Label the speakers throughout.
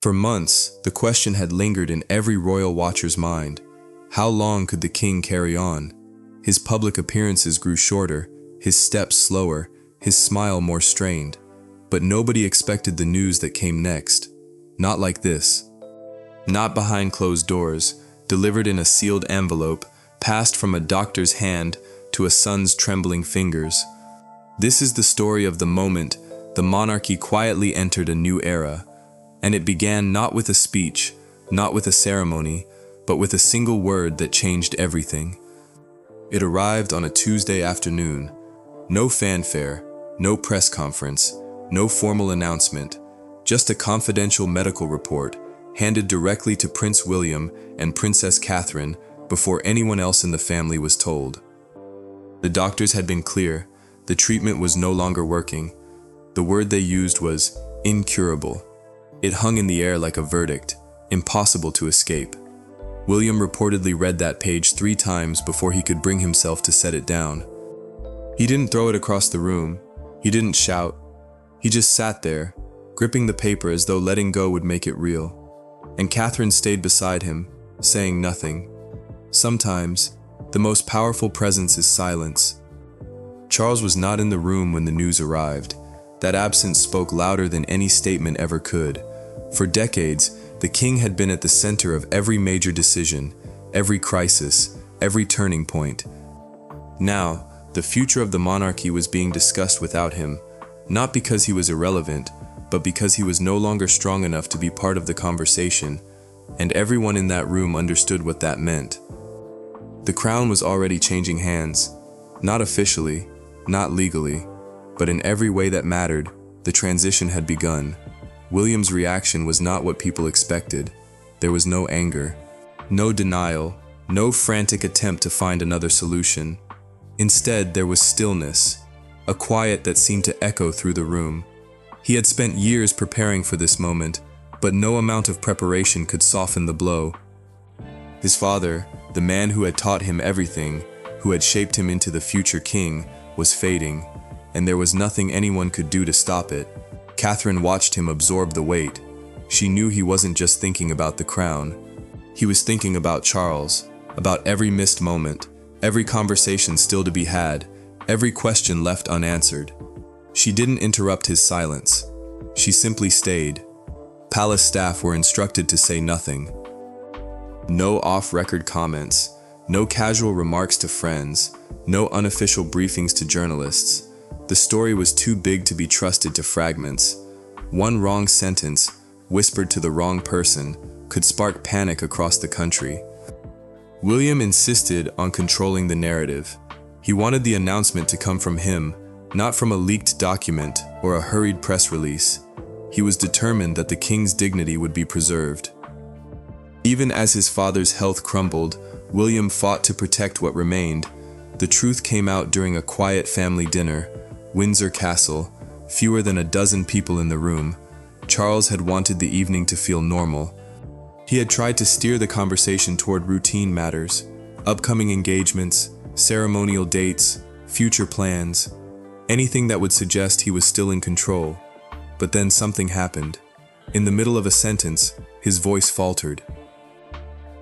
Speaker 1: For months, the question had lingered in every royal watcher's mind. How long could the king carry on? His public appearances grew shorter, his steps slower, his smile more strained. But nobody expected the news that came next. Not like this. Not behind closed doors, delivered in a sealed envelope, passed from a doctor's hand to a son's trembling fingers. This is the story of the moment the monarchy quietly entered a new era, and it began not with a speech, not with a ceremony, but with a single word that changed everything. It arrived on a Tuesday afternoon. No fanfare, no press conference, no formal announcement, just a confidential medical report handed directly to Prince William and Princess Catherine before anyone else in the family was told. The doctors had been clear. The treatment was no longer working. The word they used was incurable. It hung in the air like a verdict, impossible to escape. William reportedly read that page 3 times before he could bring himself to set it down. He didn't throw it across the room. He didn't shout. He just sat there, gripping the paper as though letting go would make it real. And Catherine stayed beside him, saying nothing. Sometimes, the most powerful presence is silence. Charles was not in the room when the news arrived. That absence spoke louder than any statement ever could. For decades, the king had been at the center of every major decision, every crisis, every turning point. Now, the future of the monarchy was being discussed without him, not because he was irrelevant, but because he was no longer strong enough to be part of the conversation, and everyone in that room understood what that meant. The crown was already changing hands, not officially, not legally, but in every way that mattered. The transition had begun. William's reaction was not what people expected. There was no anger, no denial, no frantic attempt to find another solution. Instead, there was stillness, a quiet that seemed to echo through the room. He had spent years preparing for this moment, but no amount of preparation could soften the blow. His father, the man who had taught him everything, who had shaped him into the future king, was fading, and there was nothing anyone could do to stop it. Catherine watched him absorb the weight. She knew he wasn't just thinking about the crown. He was thinking about Charles, about every missed moment, every conversation still to be had, every question left unanswered. She didn't interrupt his silence. She simply stayed. Palace staff were instructed to say nothing. No off-record comments, no casual remarks to friends, no unofficial briefings to journalists. The story was too big to be trusted to fragments. One wrong sentence, whispered to the wrong person, could spark panic across the country. William insisted on controlling the narrative. He wanted the announcement to come from him, not from a leaked document or a hurried press release. He was determined that the king's dignity would be preserved. Even as his father's health crumbled, William fought to protect what remained. The truth came out during a quiet family dinner. Windsor Castle, fewer than a dozen people in the room. Charles had wanted the evening to feel normal. He had tried to steer the conversation toward routine matters, upcoming engagements, ceremonial dates, future plans, anything that would suggest he was still in control. But then something happened. In the middle of a sentence, his voice faltered.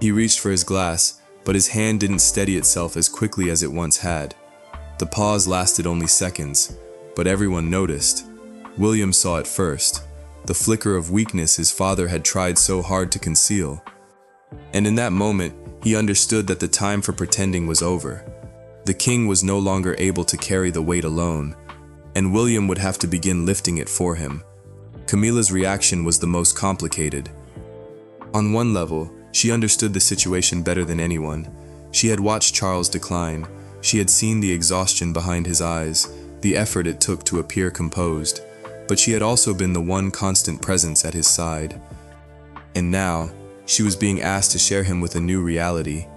Speaker 1: He reached for his glass, but his hand didn't steady itself as quickly as it once had. The pause lasted only seconds, but everyone noticed. William saw it first, the flicker of weakness his father had tried so hard to conceal. And in that moment, he understood that the time for pretending was over. The king was no longer able to carry the weight alone, and William would have to begin lifting it for him. Camilla's reaction was the most complicated. On one level, she understood the situation better than anyone. She had watched Charles decline. She had seen the exhaustion behind his eyes, the effort it took to appear composed, but she had also been the one constant presence at his side. And now, she was being asked to share him with a new reality.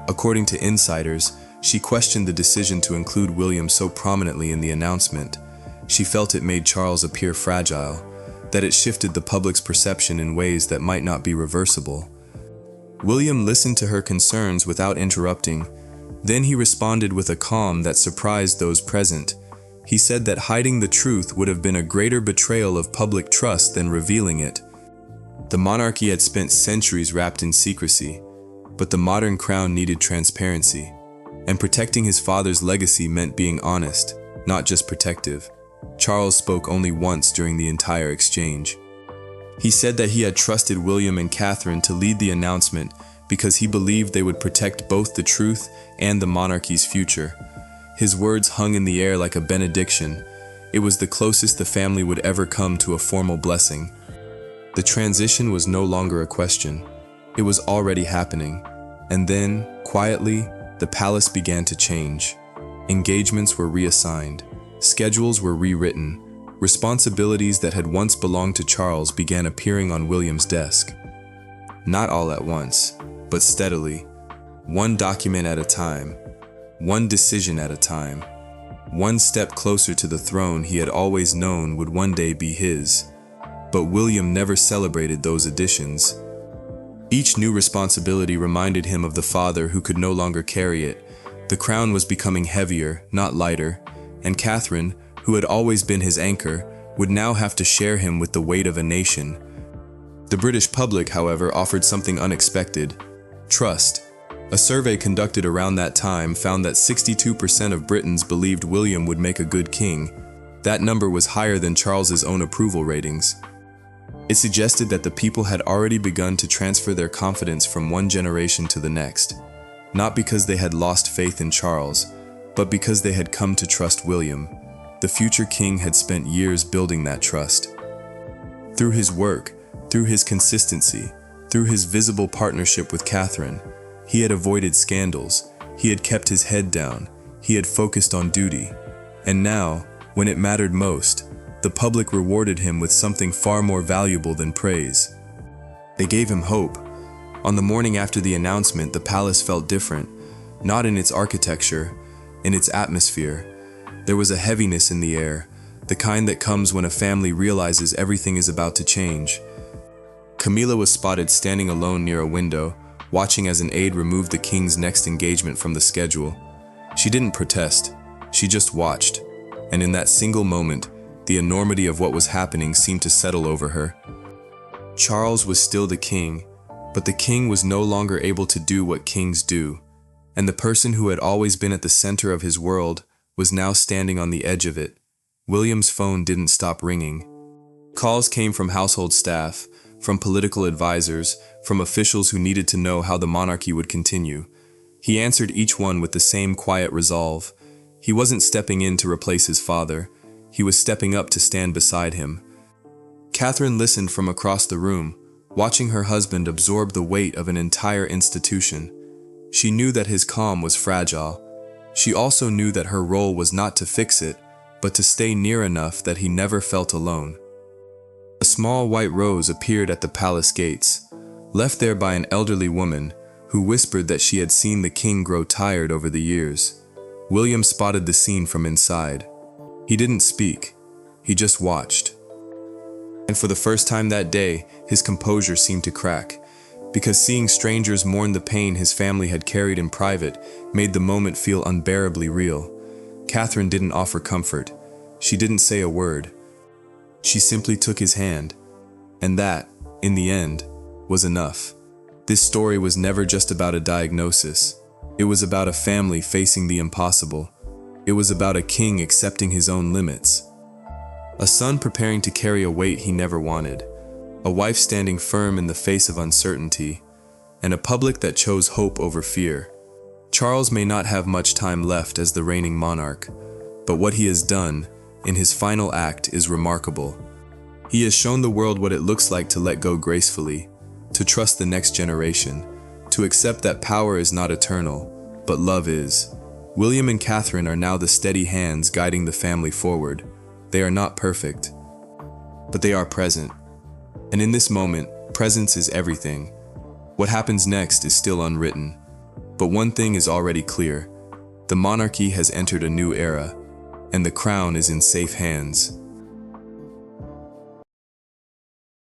Speaker 1: According to insiders, she questioned the decision to include William so prominently in the announcement. She felt it made Charles appear fragile, that it shifted the public's perception in ways that might not be reversible. William listened to her concerns without interrupting. Then he responded with a calm that surprised those present. He said that hiding the truth would have been a greater betrayal of public trust than revealing it. The monarchy had spent centuries wrapped in secrecy, but the modern crown needed transparency, and protecting his father's legacy meant being honest, not just protective. Charles spoke only once during the entire exchange. He said that he had trusted William and Catherine to lead the announcement because he believed they would protect both the truth and the monarchy's future. His words hung in the air like a benediction. It was the closest the family would ever come to a formal blessing. The transition was no longer a question. It was already happening. And then, quietly, the palace began to change. Engagements were reassigned. Schedules were rewritten. Responsibilities that had once belonged to Charles began appearing on William's desk. Not all at once, but steadily. One document at a time. One decision at a time. One step closer to the throne he had always known would one day be his. But William never celebrated those additions. Each new responsibility reminded him of the father who could no longer carry it. The crown was becoming heavier, not lighter, and Catherine, who had always been his anchor, would now have to share him with the weight of a nation. The British public, however, offered something unexpected: trust. A survey conducted around that time found that 62% of Britons believed William would make a good king. That number was higher than Charles's own approval ratings. It suggested that the people had already begun to transfer their confidence from one generation to the next, not because they had lost faith in Charles, but because they had come to trust William. The future king had spent years building that trust. Through his work, through his consistency, through his visible partnership with Catherine, he had avoided scandals, he had kept his head down, he had focused on duty. And now, when it mattered most, the public rewarded him with something far more valuable than praise. They gave him hope. On the morning after the announcement, the palace felt different, not in its architecture, in its atmosphere. There was a heaviness in the air, the kind that comes when a family realizes everything is about to change. Camilla was spotted standing alone near a window, watching as an aide removed the king's next engagement from the schedule. She didn't protest, she just watched, and in that single moment, the enormity of what was happening seemed to settle over her. Charles was still the king, but the king was no longer able to do what kings do, and the person who had always been at the center of his world was now standing on the edge of it. William's phone didn't stop ringing. Calls came from household staff, from political advisors, from officials who needed to know how the monarchy would continue. He answered each one with the same quiet resolve. He wasn't stepping in to replace his father. He was stepping up to stand beside him. Catherine listened from across the room, watching her husband absorb the weight of an entire institution. She knew that his calm was fragile. She also knew that her role was not to fix it, but to stay near enough that he never felt alone. A small white rose appeared at the palace gates, left there by an elderly woman who whispered that she had seen the king grow tired over the years. William spotted the scene from inside. He didn't speak, he just watched. And for the first time that day, his composure seemed to crack, because seeing strangers mourn the pain his family had carried in private made the moment feel unbearably real. Catherine didn't offer comfort. She didn't say a word. She simply took his hand, and that, in the end, was enough. This story was never just about a diagnosis. It was about a family facing the impossible. It was about a king accepting his own limits. A son preparing to carry a weight he never wanted. A wife standing firm in the face of uncertainty. And a public that chose hope over fear. Charles may not have much time left as the reigning monarch, but what he has done, in his final act, is remarkable. He has shown the world what it looks like to let go gracefully, to trust the next generation, to accept that power is not eternal, but love is. William and Catherine are now the steady hands guiding the family forward. They are not perfect, but they are present. And in this moment, presence is everything. What happens next is still unwritten. But one thing is already clear. The monarchy has entered a new era, and the crown is in safe hands.